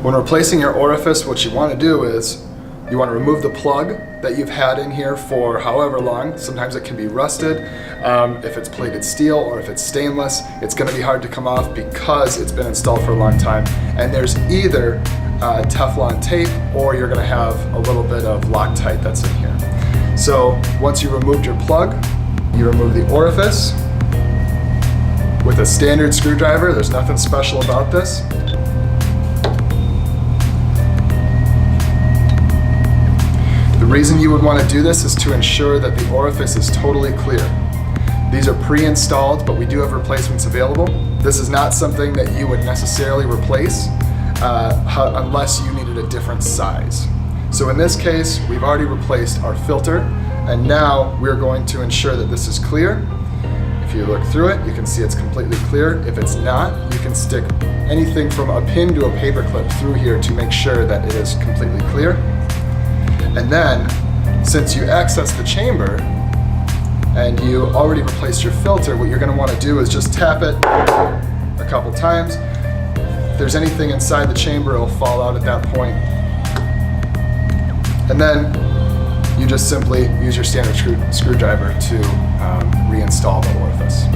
When replacing your orifice, what you want to do is you want to remove the plug that you've had in here for however long. Sometimes it can be rusted. If it's plated steel or if it's stainless, it's going to be hard to come off because it's been installed for a long time. And there's either Teflon tape or you're going to have a little bit of Loctite that's in here. So once you removed your plug, you remove the orifice with a standard screwdriver. There's nothing special about this. The reason you would want to do this is to ensure that the orifice is totally clear. These are pre-installed, but we do have replacements available. This is not something that you would necessarily replace unless you needed a different size. So in this case, we've already replaced our filter, and now we're going to ensure that this is clear. If you look through it, you can see it's completely clear. If it's not, you can stick anything from a pin to a paper clip through here to make sure that it is completely clear. And then, since you access the chamber and you already replaced your filter, what you're going to want to do is just tap it a couple times. If there's anything inside the chamber, it'll fall out at that point. And then you just simply use your standard screwdriver to reinstall the orifice.